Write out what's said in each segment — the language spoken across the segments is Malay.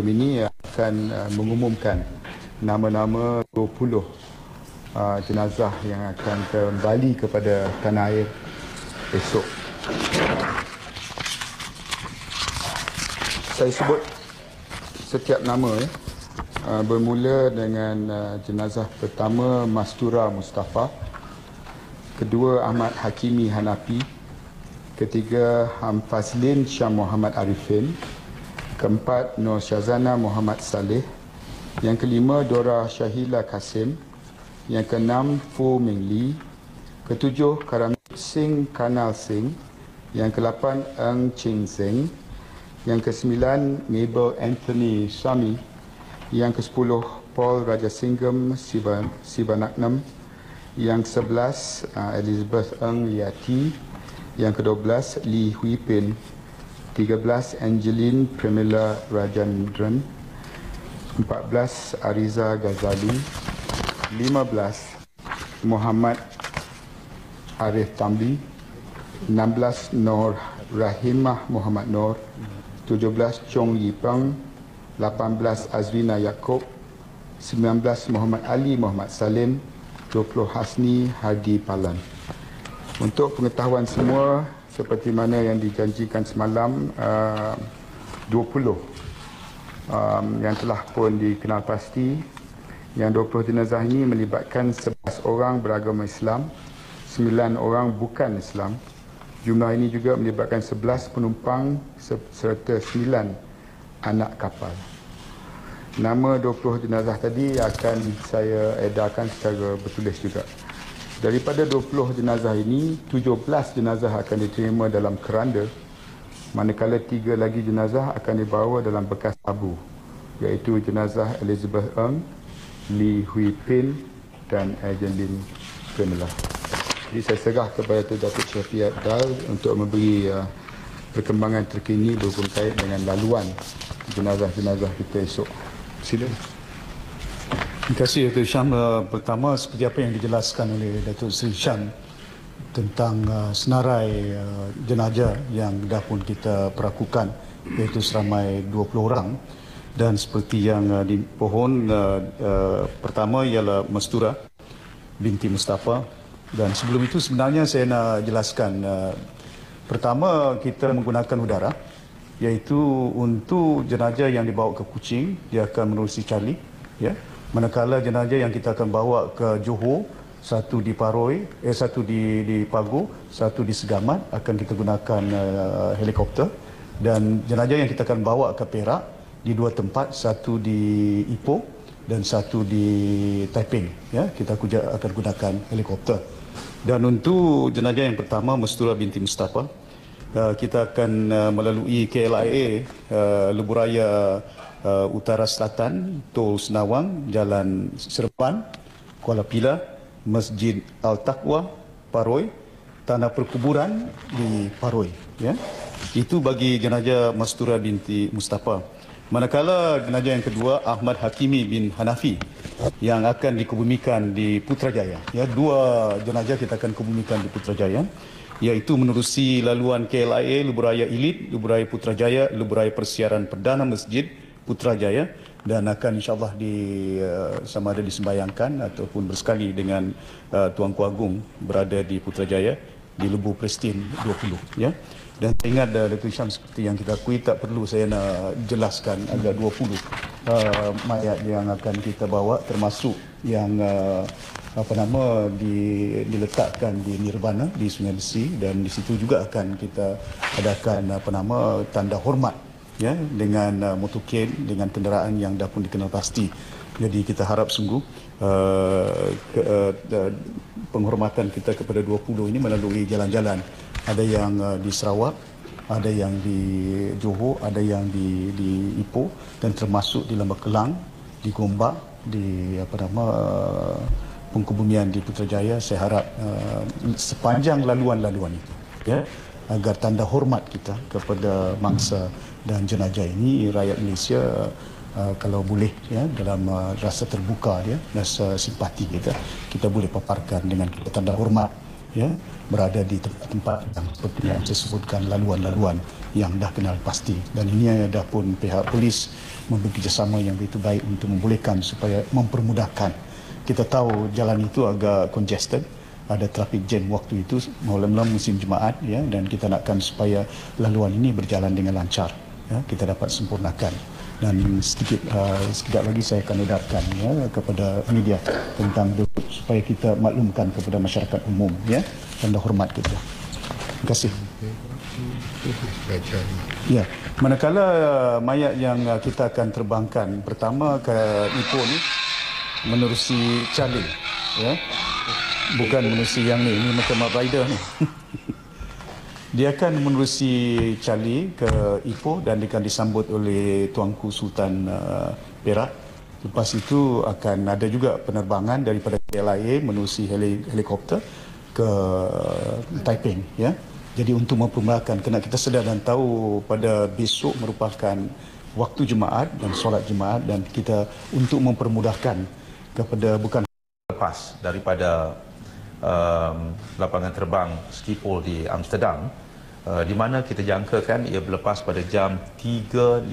ini akan mengumumkan nama-nama 20 jenazah yang akan kembali kepada tanah air esok. Saya sebut setiap nama bermula dengan jenazah pertama Mastura Mustafa, kedua Ahmad Hakimi Hanafi, ketiga Hamfazlin Syah Muhammad Arifin, keempat Nur Syazana Muhammad Saleh, yang kelima Dora Syahila Kasim, yang keenam Fu Mingli, ketujuh Karamjit Singh Kanal Singh, yang kelapan Eng Ching Zeng, yang kesembilan Mabel Anthony Swami, yang kesepuluh Paul Rajasingham Sivanatnam, yang ke-11 Elizabeth Eng Liati, yang ke-12 Lee Hui Pin, 13 Angeline Premila Rajendran, 14 Ariza Ghazali, 15 Muhammad Arif Tambi, 16 Nur Rahimah Muhammad Nur, 17 Chong Yipeng, 18 Azrina Yaakob, 19 Muhammad Ali Muhammad Salim, 20 Hasni Hadi Palan. Untuk pengetahuan semua, seperti mana yang dijanjikan semalam, 20 yang telah pun dikenal pasti. Yang 20 jenazah ini melibatkan 11 orang beragama Islam, 9 orang bukan Islam. Jumlah ini juga melibatkan 11 penumpang serta 9 anak kapal. Nama 20 jenazah tadi akan saya edarkan secara bertulis juga. Daripada 20 jenazah ini, 17 jenazah akan diterima dalam keranda, manakala 3 lagi jenazah akan dibawa dalam bekas abu, iaitu jenazah Elizabeth Eng, Lee Hui Pin dan Angeline Premila. Jadi saya serah kepada Datuk Syafiat Dal untuk memberi perkembangan terkini berkait dengan laluan jenazah-jenazah kita esok. Sila. Terima kasih Datuk Syam. Pertama, seperti apa yang dijelaskan oleh Datuk Seri Syam tentang senarai jenazah yang dah pun kita perakukan, iaitu seramai 20 orang. Dan seperti yang dipohon, pertama ialah Mastura binti Mustafa. Dan sebelum itu sebenarnya saya nak jelaskan, pertama kita menggunakan udara, iaitu untuk jenazah yang dibawa ke Kuching, dia akan menerusi Charlie, ya. Manakala jenazah yang kita akan bawa ke Johor, satu di Paroi, satu di Pagu, satu di Segamat, akan kita gunakan helikopter. Dan jenazah yang kita akan bawa ke Perak di 2 tempat, satu di Ipoh dan satu di Taiping, ya, kita akan gunakan helikopter. Dan untuk jenazah yang pertama Mastura binti Mustafa, kita akan melalui KLIA Lebuhraya Utara Selatan, Tol Senawang, Jalan Seremban, Kuala Pilah, Masjid Al-Taqwa, Paroi, tanah perkuburan di Paroi, ya. Itu bagi jenazah Mastura binti Mustafa. Manakala jenazah yang kedua Ahmad Hakimi bin Hanafi yang akan dikebumikan di Putrajaya, ya, 2 jenazah kita akan kebumikan di Putrajaya, iaitu menerusi laluan KLIA Lebuhraya Elite, Lebuhraya Putrajaya, Lebuhraya Persiaran Perdana Masjid Putrajaya, dan akan insyaAllah sama ada disembayangkan ataupun bersekali dengan Tuanku Agung berada di Putrajaya di Lebuh Prestin 20, ya. Dan saya ingat Datuk Syam, seperti yang kita akui, tak perlu saya nak jelaskan, ada 20 mayat yang akan kita bawa, termasuk yang diletakkan di Nirvana di Sungai Besi, dan di situ juga akan kita adakan tanda hormat, ya, dengan motoken, dengan kenderaan yang dah pun dikenal pasti. Jadi kita harap sungguh penghormatan kita kepada 20 ini melalui jalan-jalan. Ada yang di Sarawak, ada yang di Johor, ada yang di Ipoh, dan termasuk di Lembah Kelang, di Gombak, di pengkebumian di Putrajaya. Saya harap sepanjang laluan-laluan itu, ya, agar tanda hormat kita kepada mangsa dan jenazah ini, rakyat Malaysia, kalau boleh, ya, dalam rasa terbuka, ya, rasa simpati kita boleh paparkan dengan tanda hormat, ya, berada di tempat-tempat yang seperti yang saya sebutkan, laluan-laluan yang dah kenal pasti. Dan ini ada pun pihak polis bekerjasama yang begitu baik untuk membolehkan supaya mempermudahkan. Kita tahu jalan itu agak congested, ada traffic jam waktu itu malam-malam musim Jumaat, ya, dan kita nakkan supaya laluan ini berjalan dengan lancar, ya, kita dapat sempurnakan. Dan sekejap lagi saya akan edarkan, ya, kepada media tentang supaya kita maklumkan kepada masyarakat umum, ya, tanda hormat kita. Terima kasih. Ya, manakala mayat yang kita akan terbangkan pertama ke Ipoh ni menerusi Charlie, ya, bukan menerusi yang ni macam Mark Rider ni. Dia akan menerusi Charlie ke Ipoh dan akan disambut oleh Tuanku Sultan Perak. Lepas itu akan ada juga penerbangan daripada KLIA menerusi helikopter ke Taiping, ya. Jadi untuk mempermudahkan, kerana kita sedar dan tahu pada besok merupakan waktu Jumaat dan solat Jumaat, dan kita untuk mempermudahkan kepada bukan lepas daripada lapangan terbang Schiphol di Amsterdam, di mana kita jangkakan ia berlepas pada jam 3.15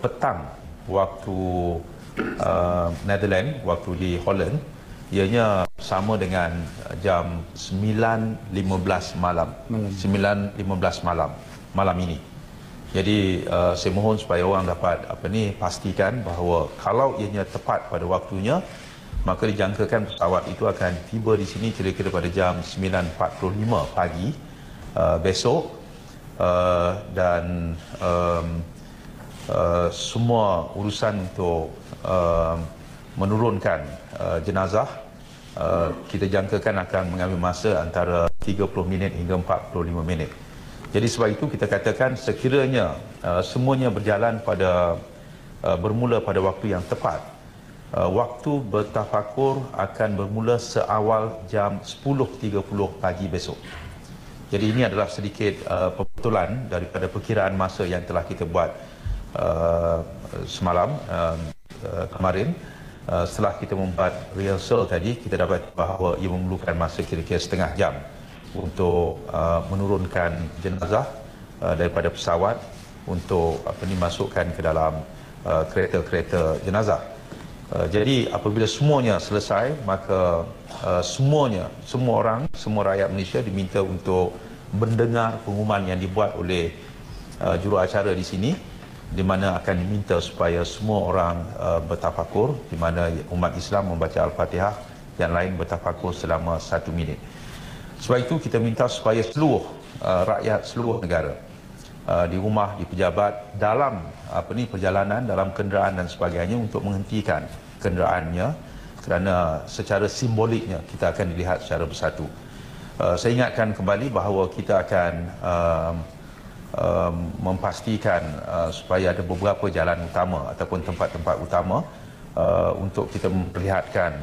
petang waktu Netherlands, waktu di Holland, ianya sama dengan jam 9.15 malam. 9.15 malam ini. Jadi saya mohon supaya orang dapat pastikan bahawa kalau ianya tepat pada waktunya, maka dijangkakan pesawat itu akan tiba di sini kira-kira pada jam 9.45 pagi besok, dan semua urusan untuk menurunkan jenazah kita jangkakan akan mengambil masa antara 30 minit hingga 45 minit. Jadi sebab itu kita katakan sekiranya semuanya berjalan bermula pada waktu yang tepat, waktu bertafakur akan bermula seawal jam 10.30 pagi besok. Jadi ini adalah sedikit pembetulan daripada perkiraan masa yang telah kita buat semalam, kemarin. Setelah kita membuat rehearsal tadi, kita dapat bahawa ia memerlukan masa kira-kira setengah jam untuk menurunkan jenazah daripada pesawat untuk dimasukkan ke dalam kereta-kereta jenazah. Jadi apabila semuanya selesai, maka semua rakyat Malaysia diminta untuk mendengar pengumuman yang dibuat oleh juruacara di sini, di mana akan diminta supaya semua orang bertafakur, di mana umat Islam membaca Al-Fatihah, yang lain bertafakur selama 1 minit. Sebab itu kita minta supaya seluruh rakyat seluruh negara, di rumah, di pejabat, dalam perjalanan, dalam kenderaan dan sebagainya, untuk menghentikan kenderaannya, kerana secara simboliknya kita akan dilihat secara bersatu. Saya ingatkan kembali bahawa kita akan memastikan supaya ada beberapa jalan utama ataupun tempat-tempat utama untuk kita memperlihatkan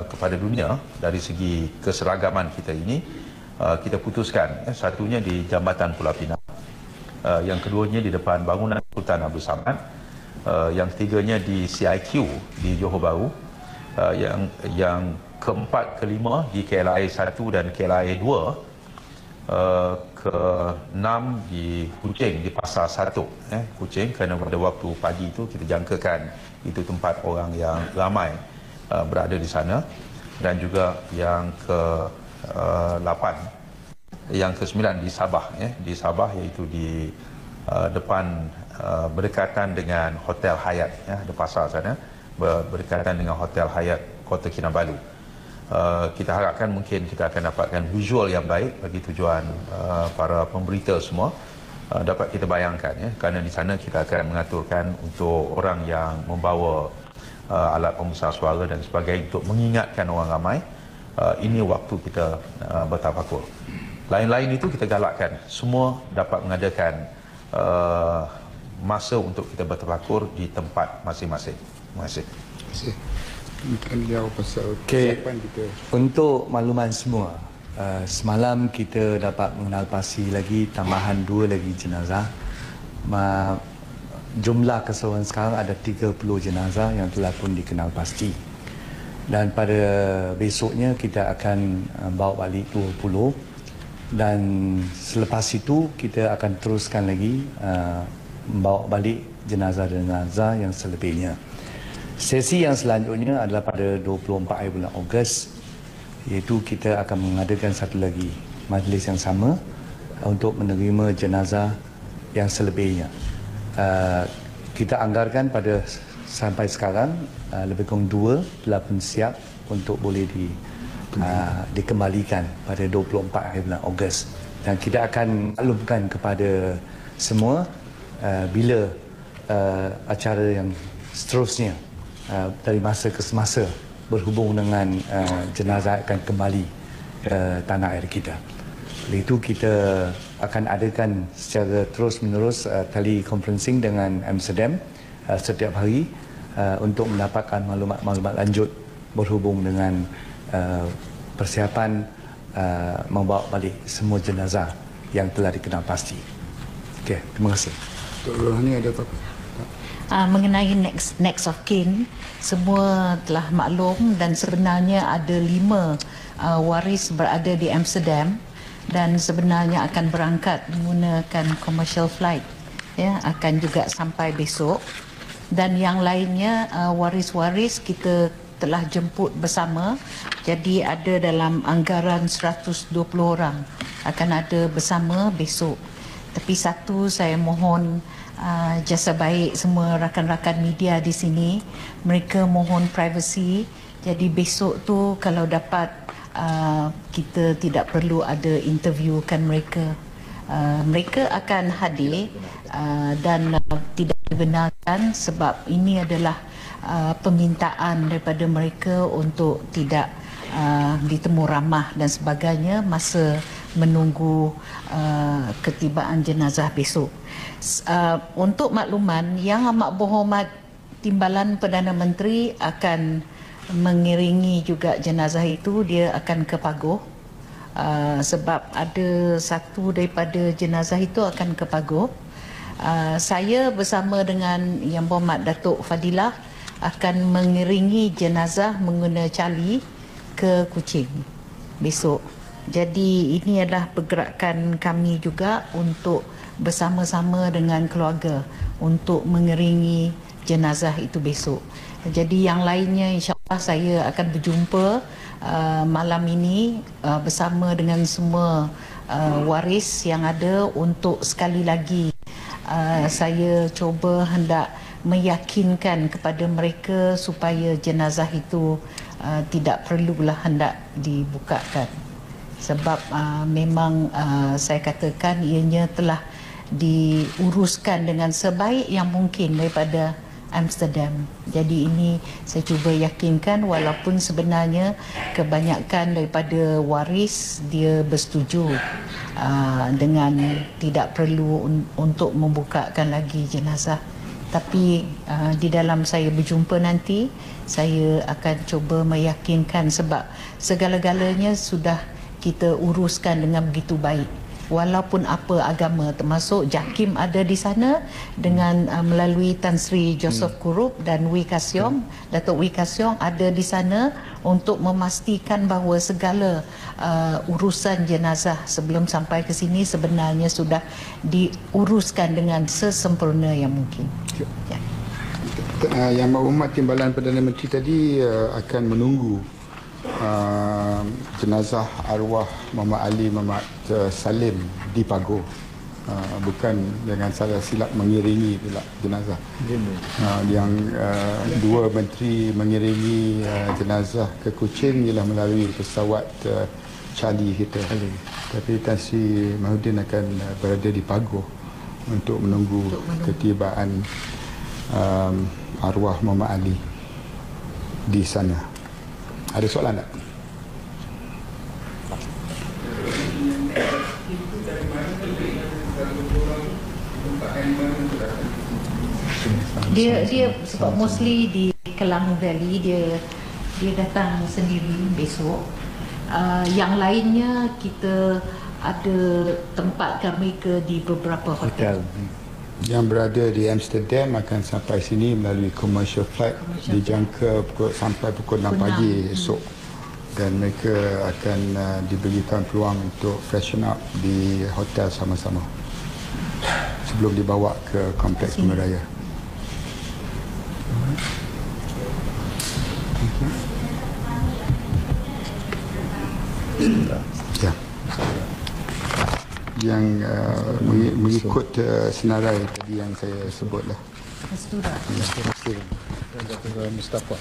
kepada dunia dari segi keseragaman kita ini. Kita putuskan, satunya di Jambatan Pulau Pinang, yang keduanya di depan bangunan Sultan Abdul Samad, yang ketiganya di CIQ di Johor Bahru, yang keempat, kelima di KLIA 1 dan KLIA 2, ke-6 di Kuching, di Pasar 1, Kuching, kerana pada waktu pagi itu kita jangkakan itu tempat orang yang ramai berada di sana. Dan juga yang ke-8, yang ke-9 di Sabah, di Sabah, iaitu di depan, berdekatan dengan Hotel Hyatt, di pasar sana, berdekatan dengan Hotel Hyatt Kota Kinabalu. Kita harapkan mungkin kita akan dapatkan visual yang baik bagi tujuan para pemberita semua dapat kita bayangkan, kerana di sana kita akan mengaturkan untuk orang yang membawa alat pembesar suara dan sebagainya, untuk mengingatkan orang ramai ini waktu kita bertafakur. Lain-lain itu kita galakkan semua dapat mengadakan masa untuk kita bertafakur di tempat masing-masing. Terima kasih. Untuk makluman semua, semalam kita dapat mengenal pasti lagi tambahan 2 lagi jenazah. Jumlah keseluruhan sekarang ada 30 jenazah yang telah pun dikenal pasti. Dan pada besoknya kita akan bawa balik 20, dan selepas itu kita akan teruskan lagi membawa balik jenazah-jenazah yang selebihnya. Sesi yang selanjutnya adalah pada 24 hari bulan Ogos, iaitu kita akan mengadakan satu lagi majlis yang sama untuk menerima jenazah yang selebihnya. Kita anggarkan pada sampai sekarang lebih kurang 2 telah pun siap untuk boleh dikembalikan pada 24 hari bulan Ogos, dan kita akan maklumkan kepada semua bila acara yang seterusnya dari masa ke semasa berhubung dengan jenazah akan kembali ke tanah air kita. Oleh itu kita akan adakan secara terus-menerus teleconferencing dengan Amsterdam setiap hari untuk mendapatkan maklumat-maklumat lanjut berhubung dengan persiapan membawa balik semua jenazah yang telah dikenal pasti. Okey, terima kasih. Dr. Rohani ada apa? Mengenai next of kin, semua telah maklum, dan sebenarnya ada 5 waris berada di Amsterdam dan sebenarnya akan berangkat menggunakan commercial flight, ya, akan juga sampai besok. Dan yang lainnya waris-waris kita telah jemput bersama, jadi ada dalam anggaran 120 orang akan ada bersama besok. Tapi satu, saya mohon jasa baik semua rakan-rakan media di sini, mereka mohon privacy. Jadi besok tu kalau dapat kita tidak perlu ada interviewkan mereka. Mereka akan hadir dan tidak dibenarkan sebab ini adalah permintaan daripada mereka untuk tidak ditemu ramah dan sebagainya masa menunggu ketibaan jenazah besok. Untuk makluman, Yang Amat Berhormat Timbalan Perdana Menteri akan mengiringi juga jenazah itu. Dia akan ke Pagoh sebab ada satu daripada jenazah itu akan ke Pagoh. Saya bersama dengan Yang Berhormat Datuk Fadilah akan mengiringi jenazah menggunakan cali ke Kuching besok. Jadi ini adalah pergerakan kami juga untuk bersama-sama dengan keluarga untuk mengiringi jenazah itu besok. Jadi yang lainnya insya-Allah saya akan berjumpa malam ini bersama dengan semua waris yang ada untuk sekali lagi saya cuba hendak meyakinkan kepada mereka supaya jenazah itu tidak perlulah hendak dibukakan. Sebab memang saya katakan ianya telah diuruskan dengan sebaik yang mungkin daripada Amsterdam. Jadi ini saya cuba yakinkan, walaupun sebenarnya kebanyakan daripada waris dia bersetuju dengan tidak perlu untuk membukakan lagi jenazah. Tapi di dalam saya berjumpa nanti, saya akan cuba meyakinkan sebab segala-galanya sudah kita uruskan dengan begitu baik. Walaupun apa agama, termasuk JAKIM ada di sana dengan melalui Tan Sri Joseph Kurup dan Wee Ka Siong, Datuk Wee Ka Siong ada di sana untuk memastikan bahawa segala urusan jenazah sebelum sampai ke sini sebenarnya sudah diuruskan dengan sesempurna yang mungkin. Ya. Yang Berhormat Timbalan Perdana Menteri tadi akan menunggu jenazah arwah Muhammad Ali Muhammad Salim di Pagoh, bukan dengan salah silap mengiringi pula jenazah. Yang dua menteri mengiringi jenazah ke Kuching ialah melalui pesawat Charlie kita. Tapi Tan Sri Mahyudin akan berada di Pagoh untuk menunggu ketibaan arwah Muhammad Ali di sana. Ada soalan tak? Dia sebab mostly di Kelang Valley, dia datang sendiri besok. Yang lainnya kita ada tempatkan mereka di beberapa hotel. yang berada di Amsterdam akan sampai sini melalui commercial flight, dijangka sampai pukul 6 pagi esok, dan mereka akan diberikan peluang untuk freshen up di hotel sama-sama sebelum dibawa ke kompleks Bunga Raya. Ya. Yang mengikut senarai tadi yang saya sebutlah. Mastura. Mustafa.